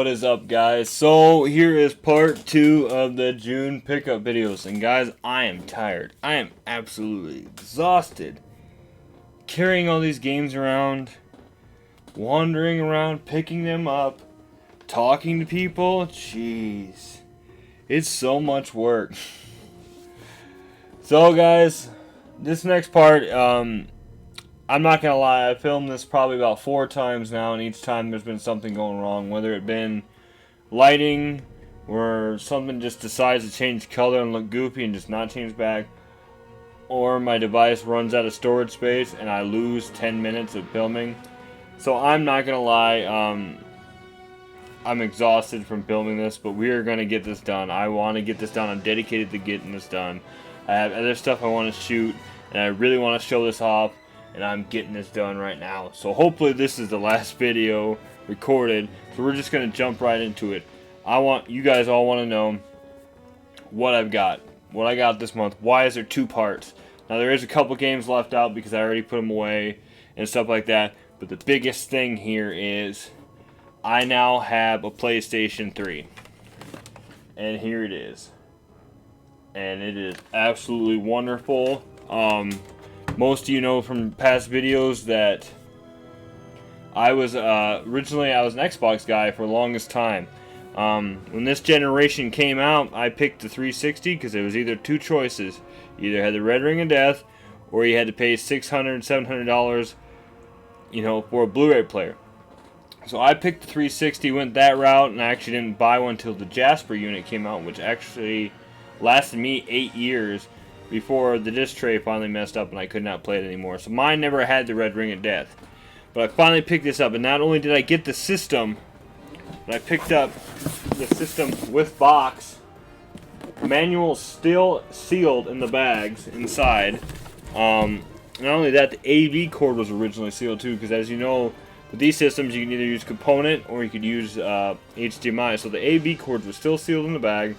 What is up, guys? So here is part 2 of the June pickup videos, and guys, I am tired. I am absolutely exhausted carrying all these games around, wandering around, picking them up, talking to people. Jeez, it's so much work. So guys, this next part, I'm not gonna lie, I filmed this probably about 4 times now, and each time there's been something going wrong, whether it been lighting, or something just decides to change color and look goofy and just not change back, or my device runs out of storage space and I lose 10 minutes of filming. So I'm not gonna lie, I'm exhausted from filming this, but we are gonna get this done. I want to get this done. I'm dedicated to getting this done. I have other stuff I want to shoot, and I really want to show this off, and I'm getting this done right now. So hopefully this is the last video recorded, so we're just going to jump right into it. You guys all want to know what I've got, what I got this month. Why is there 2 parts? Now there is a couple games left out because I already put them away and stuff like that, but the biggest thing here is I now have a PlayStation 3, and here it is. And it is absolutely wonderful. Most of you know from past videos that I was originally an Xbox guy for the longest time. When this generation came out, I picked the 360 because it was either 2 choices. You either had the Red Ring of Death, or you had to pay $600, $700, you know, for a Blu-ray player. So I picked the 360, went that route, and I actually didn't buy one until the Jasper unit came out, which actually lasted me 8 years before the disc tray finally messed up and I could not play it anymore. So mine never had the Red Ring of Death. But I finally picked this up, and not only did I get the system, but I picked up the system with box. Manual still sealed in the bags inside. Not only that, the AV cord was originally sealed too, because as you know, with these systems you can either use component or you could use HDMI. So the AV cord was still sealed in the bag.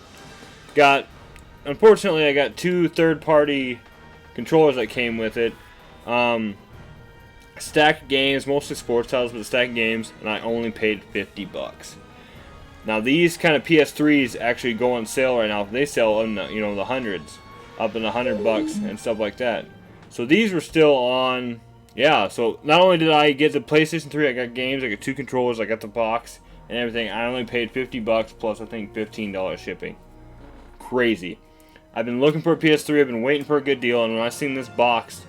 Unfortunately, I got 2 third-party controllers that came with it. Stack games, mostly sports titles, but stack games, and I only paid $50. Now these kind of PS3s actually go on sale right now. They sell in the, the hundreds, up in $100 and stuff like that. So these were still on. Yeah. So not only did I get the PlayStation 3, I got games, I got 2 controllers, I got the box and everything. I only paid $50 plus I think $15 shipping. Crazy. I've been looking for a PS3, I've been waiting for a good deal, and when I seen this box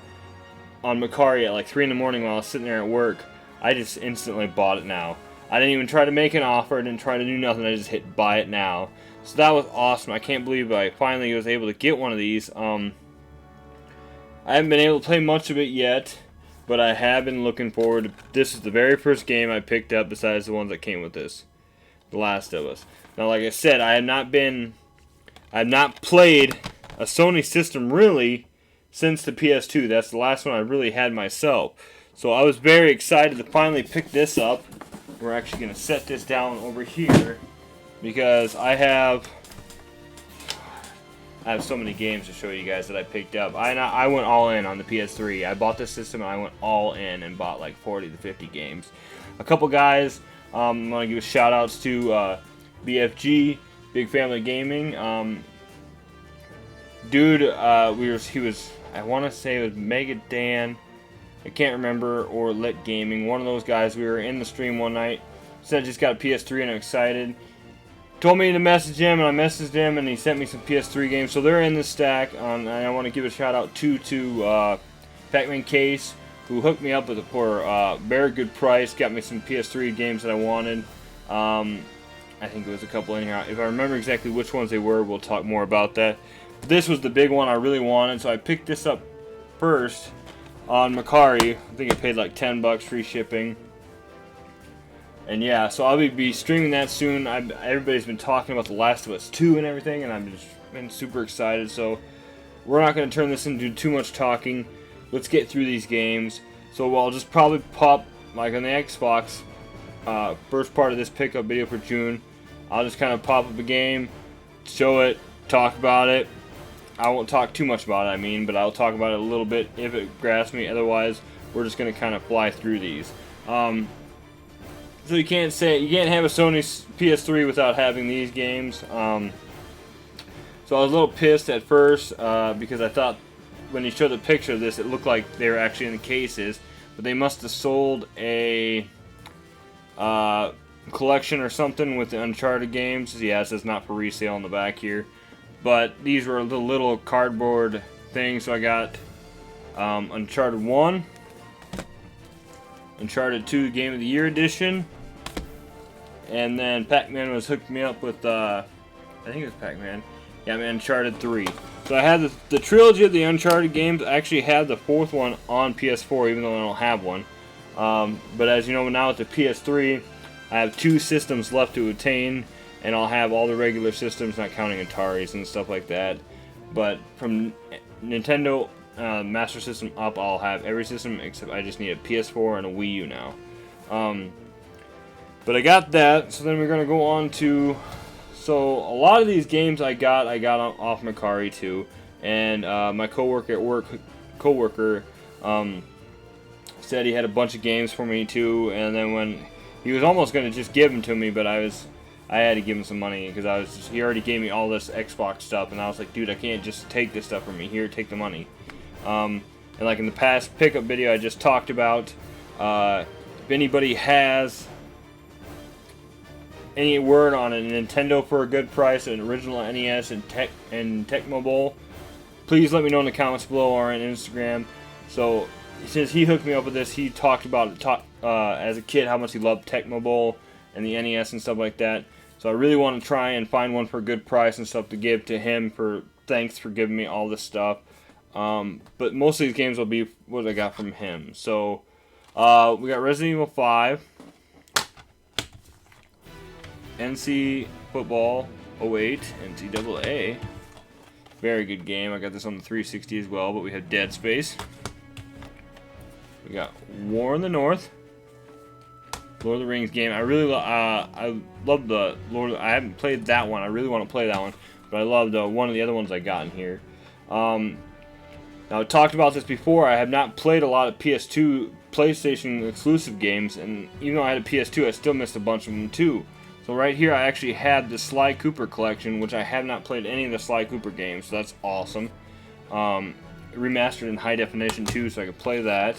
on Macari at like 3 in the morning while I was sitting there at work, I just instantly bought it now. I didn't even try to make an offer, I didn't try to do nothing, I just hit buy it now. So that was awesome. I can't believe I finally was able to get one of these. I haven't been able to play much of it yet, but I have been looking forward to. This is the very first game I picked up besides the ones that came with this, The Last of Us. Now like I said, I have not played a Sony system really since the PS2. That's the last one I really had myself. So I was very excited to finally pick this up. We're actually going to set this down over here because I have so many games to show you guys that I picked up. I went all in on the PS3. I bought this system and I went all in and bought like 40 to 50 games. A couple guys, I'm going to give shout outs to BFG, Big Family Gaming. Dude, he was, I want to say it was Mega Dan, I can't remember, or Lit Gaming, one of those guys. We were in the stream one night, said I just got a PS3 and I'm excited. Told me to message him, and I messaged him, and he sent me some PS3 games, so they're in the stack. And I want to give a shout out to Pac-Man Case, who hooked me up for a very good price, got me some PS3 games that I wanted. I think it was a couple in here. If I remember exactly which ones they were, we'll talk more about that. This was the big one I really wanted, so I picked this up first on Macari. I think I paid like $10 free shipping. And yeah, so I'll be streaming that soon. Everybody's been talking about The Last of Us 2 and everything, and I've just been super excited. So we're not going to turn this into too much talking. Let's get through these games. So I'll just probably pop, like on the Xbox, first part of this pickup video for June. I'll just kind of pop up a game, show it, talk about it. I won't talk too much about it, but I'll talk about it a little bit if it grabs me. Otherwise, we're just going to kind of fly through these. So you can't have a Sony PS3 without having these games. So I was a little pissed at first because I thought when you showed the picture of this, it looked like they were actually in the cases, but they must have sold a collection or something with the Uncharted games. Yeah, it says not for resale on the back here, but these were the little cardboard things. So I got Uncharted 1, Uncharted 2 Game of the Year Edition, and then Pac-Man was hooked me up with, I think it was Pac-Man. Yeah, I mean Uncharted 3. So I had the trilogy of the Uncharted games. I actually had the fourth one on PS4, even though I don't have one. But as you know, now with the PS3, I have 2 systems left to attain, and I'll have all the regular systems, not counting Ataris and stuff like that. But from Nintendo Master System up, I'll have every system except I just need a PS4 and a Wii U now. But I got that, so then we're going to go on to... So a lot of these games I got off Mercari too, and my coworker at work, said he had a bunch of games for me too, and then when he was almost going to just give them to me, but I had to give him some money because he already gave me all this Xbox stuff, and I was like, dude, I can't just take this stuff from me. Here, take the money. And like in the past pickup video I just talked about, if anybody has any word on a Nintendo for a good price, an original NES and Tecmo Bowl, please let me know in the comments below or on Instagram. So since he hooked me up with this, he talked about it as a kid how much he loved Tecmo Bowl and the NES and stuff like that. So I really want to try and find one for a good price and stuff to give to him for thanks for giving me all this stuff. But most of these games will be what I got from him. So we got Resident Evil 5. NC Football 08, NCAA. Very good game. I got this on the 360 as well, but we have Dead Space. We got War in the North. Lord of the Rings game. I really I love the I haven't played that one. I really want to play that one, but I loved one of the other ones I got in here. Now I talked about this before. I have not played a lot of PS2 PlayStation exclusive games, and even though I had a PS2, I still missed a bunch of them too. So right here I actually had the Sly Cooper collection, which I have not played any of the Sly Cooper games, so that's awesome. Remastered in high definition too, so I could play that.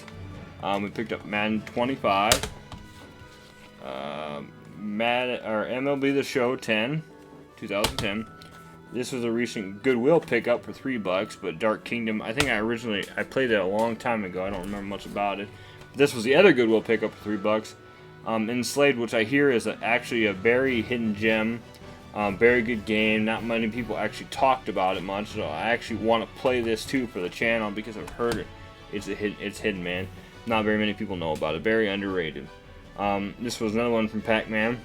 We picked up Madden 25. MLB The Show 10, 2010. This was a recent Goodwill pickup for $3, but Dark Kingdom, I think I played it a long time ago. I don't remember much about it. But this was the other Goodwill pickup for $3. Enslaved, which I hear is actually a very hidden gem, very good game. Not many people actually talked about it much, so I actually want to play this too for the channel because I've heard it. It's hidden, man. Not very many people know about it. Very underrated. This was another one from Pac-Man.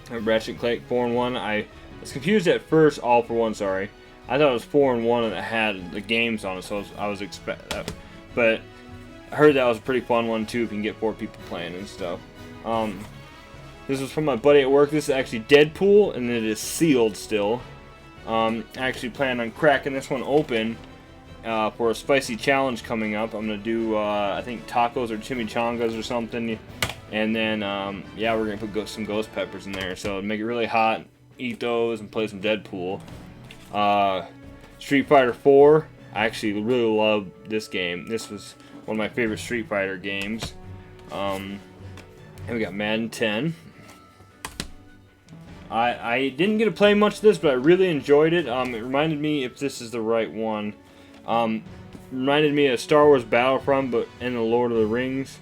Ratchet Clank 4-in-1. I was confused at first. All for One, sorry. I thought it was 4-in-1 and it had the games on it, so I was expecting. But I heard that was a pretty fun one too if you can get 4 people playing and stuff. This was from my buddy at work. This is actually Deadpool, and it is sealed still. I actually plan on cracking this one open for a spicy challenge coming up. I'm gonna do I think tacos or chimichangas or something, and then yeah, we're gonna put some ghost peppers in there, so make it really hot. Eat those and play some Deadpool. Street Fighter 4. I actually really love this game. This was one of my favorite Street Fighter games. And we got Madden 10. I didn't get to play much of this, but I really enjoyed it. It reminded me, if this is the right one, reminded me of Star Wars Battlefront, but in the Lord of the Rings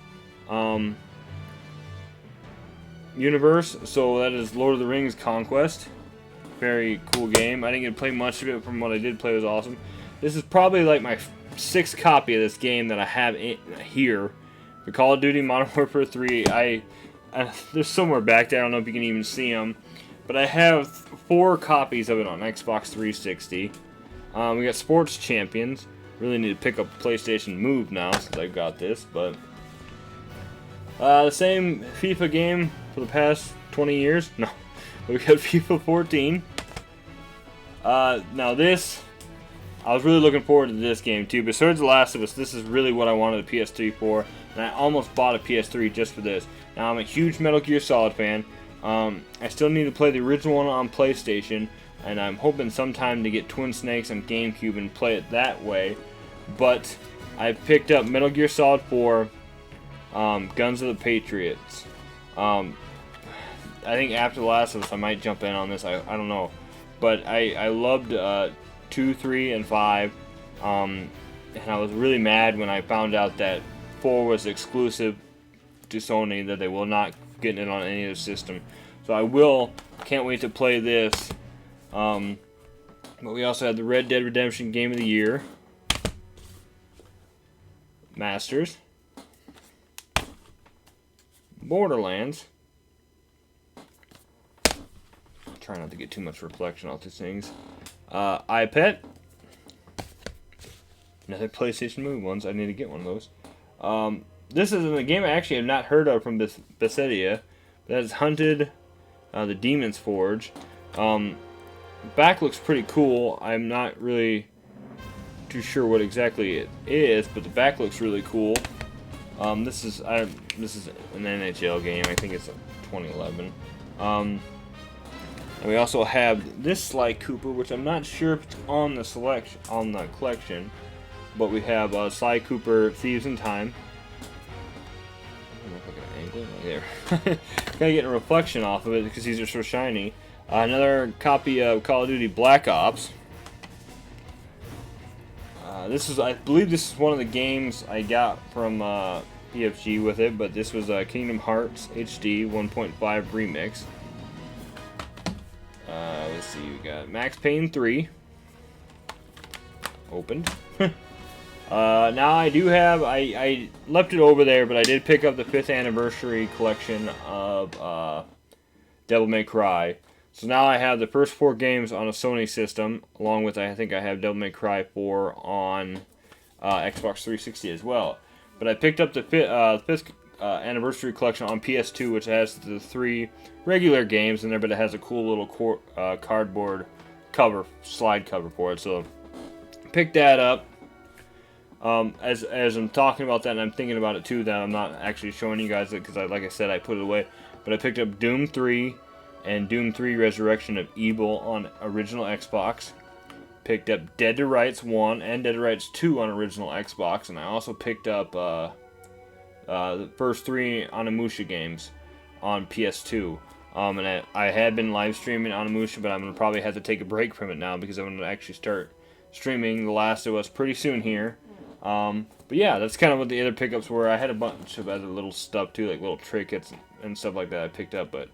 universe. So that is Lord of the Rings Conquest. Very cool game. I didn't get to play much of it. From what I did play, it was awesome. This is probably like my 6th copy of this game that I have here. For Call of Duty Modern Warfare 3, there's somewhere back there. I don't know if you can even see them, but I have 4 copies of it on Xbox 360. We got Sports Champions. Really need to pick up a PlayStation Move now since I've got this, but the same FIFA game for the past 20 years. No, but we got FIFA 14. Now this, I was really looking forward to this game too, but so did The Last of Us. This is really what I wanted a PS3 for, and I almost bought a PS3 just for this. Now, I'm a huge Metal Gear Solid fan. I still need to play the original one on PlayStation, and I'm hoping sometime to get Twin Snakes on GameCube and play it that way. But I picked up Metal Gear Solid 4, Guns of the Patriots. I think after The Last of Us, I might jump in on this. I don't know. But I loved 2, 3, and 5. And I was really mad when I found out that 4 was exclusive to Sony, that they will not get it on any other system. So can't wait to play this. But we also had the Red Dead Redemption Game of the Year. Masters. Borderlands. Try not to get too much reflection off these things. iPet. Another PlayStation Move ones. I need to get one of those. This is a game I actually have not heard of from Bethesda. That is Hunted, the Demon's Forge. Back looks pretty cool. I'm not really too sure what exactly it is, but the back looks really cool. This is an NHL game. I think it's 2011. And we also have this Sly Cooper, which I'm not sure if it's on the collection, but we have Sly Cooper Thieves in Time. I don't know if I can angle it right there. Gotta get a reflection off of it because these are so shiny. Another copy of Call of Duty Black Ops. I believe this is one of the games I got from PFG with it, but this was Kingdom Hearts HD 1.5 Remix. Let's see, we got Max Payne 3. Opened. Now I do have, I left it over there, but I did pick up the 5th anniversary collection of Devil May Cry. So now I have the first 4 games on a Sony system, along with I think I have Devil May Cry 4 on Xbox 360 as well. But I picked up the 5th anniversary collection on PS2, which has the 3 regular games in there, but it has a cool little cardboard slide cover for it. So pick that up. As I'm talking about that, and I'm thinking about it too, that I'm not actually showing you guys it because, like I said, I put it away. But I picked up Doom 3 and Doom 3 Resurrection of Evil on original Xbox. Picked up Dead to Rights 1 and Dead to Rights 2 on original Xbox, and I also picked up the first 3 Onimusha games on PS2. And I had been live streaming Onimusha, but I'm going to probably have to take a break from it now because I'm going to actually start streaming The Last of Us pretty soon here. But yeah, that's kind of what the other pickups were. I had a bunch of other little stuff too, like little trinkets and stuff like that I picked up, but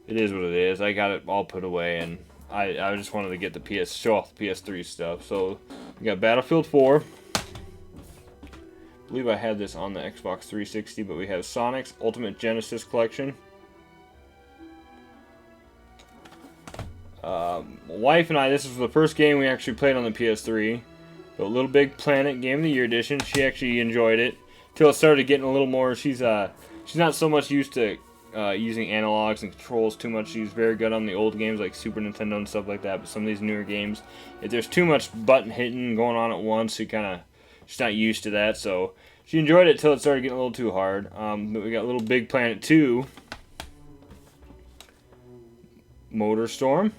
it is what it is. I got it all put away, and I just wanted to get show off the PS3 stuff. So we got Battlefield 4. I believe I had this on the Xbox 360, but we have Sonic's Ultimate Genesis Collection. My wife and I, this was the first game we actually played on the PS3. But Little Big Planet Game of the Year Edition. She actually enjoyed it till it started getting a little more. She's not so much used to using analogs and controls too much. She's very good on the old games like Super Nintendo and stuff like that. But some of these newer games, if there's too much button hitting going on at once, she's not used to that. So she enjoyed it till it started getting a little too hard. But we got Little Big Planet 2, Motorstorm,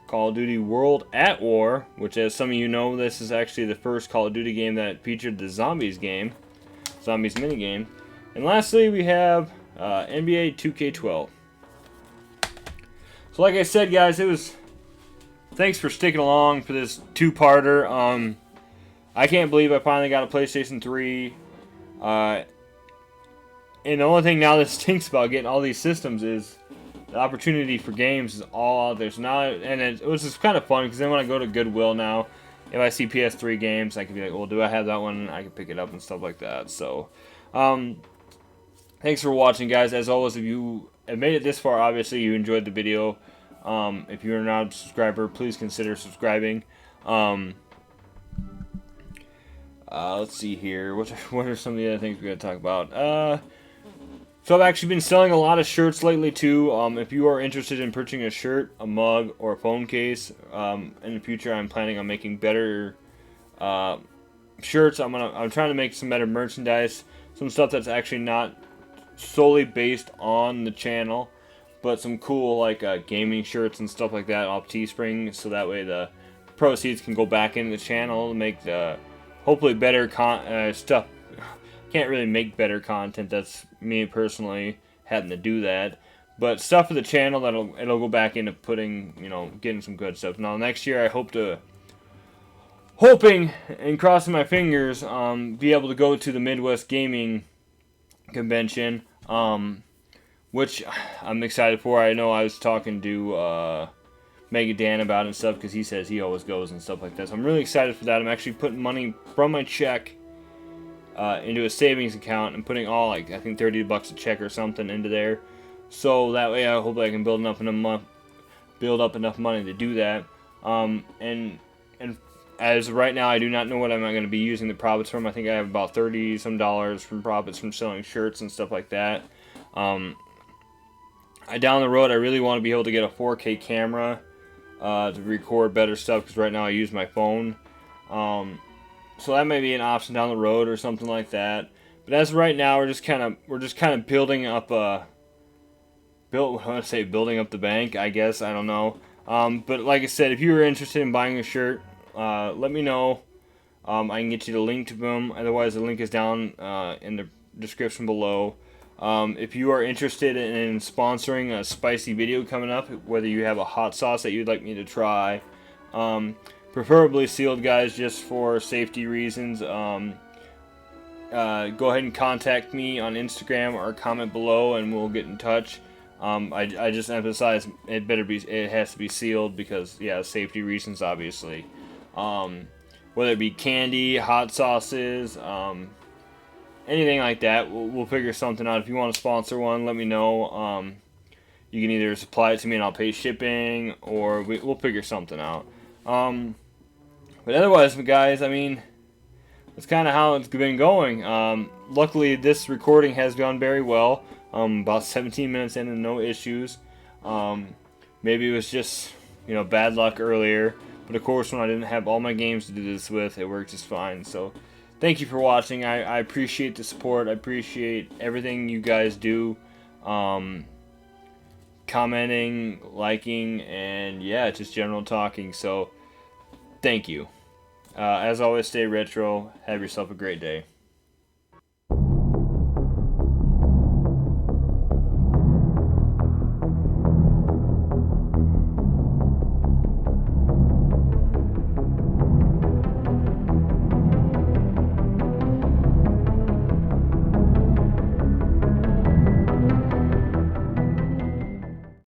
Call of Duty World at War, which, as some of you know, this is actually the first Call of Duty game that featured the Zombies minigame. And lastly, we have NBA 2K12. So like I said, guys, thanks for sticking along for this two-parter. I can't believe I finally got a PlayStation 3. And the only thing now that stinks about getting all these systems is the opportunity for games is all out there. So now, and it was just kind of fun because then when I go to Goodwill now, if I see PS3 games, I can be like, well, do I have that one? I can pick it up and stuff like that. So, thanks for watching, guys. As always, if you have made it this far, obviously you enjoyed the video. If you're not a subscriber, please consider subscribing. Let's see here. What are some of the other things we got to talk about? So I've actually been selling a lot of shirts lately too. If you are interested in purchasing a shirt, a mug, or a phone case, in the future I'm planning on making better uh, shirts. I'm trying to make some better merchandise, some stuff that's actually not solely based on the channel, but some cool like gaming shirts and stuff like that off Teespring, so that way the proceeds can go back into the channel to make the hopefully better stuff. Can't really make better content. That's me personally having to do that. But stuff for the channel it'll go back into putting, getting some good stuff. Now next year I hoping and crossing my fingers, be able to go to the Midwest Gaming Convention, which I'm excited for. I know I was talking to Mega Dan about it and stuff because he says he always goes and stuff like that. So I'm really excited for that. I'm actually putting money from my check into a savings account and putting all, like, I think $30 a check or something into there. So that way I hope I can build up enough money to do that. And as of right now, I do not know what I'm going to be using the profits from. I think I have about $30 some from profits from selling shirts and stuff like that. Down the road, I really want to be able to get a 4K camera to record better stuff, because right now I use my phone. So that may be an option down the road or something like that. But as of right now, we're just kind of building up building up the bank, I guess. I don't know. But like I said, if you were interested in buying a shirt, let me know. I can get you the link to them. Otherwise, the link is down in the description below. If you are interested in sponsoring a spicy video coming up, whether you have a hot sauce that you'd like me to try, preferably sealed, guys, just for safety reasons, go ahead and contact me on Instagram or comment below and we'll get in touch. I just emphasize it has to be sealed because, yeah, safety reasons, obviously. Whether it be candy, hot sauces, anything like that, we'll figure something out. If you want to sponsor one, let me know. You can either supply it to me and I'll pay shipping, or we'll figure something out. But otherwise, guys, I mean, that's kind of how it's been going. Luckily, this recording has gone very well. About 17 minutes in and no issues. Maybe it was just, bad luck earlier. But of course, when I didn't have all my games to do this with, it worked just fine. So, thank you for watching. I appreciate the support. I appreciate everything you guys do. Commenting, liking, and yeah, just general talking. So, thank you. As always, stay retro. Have yourself a great day.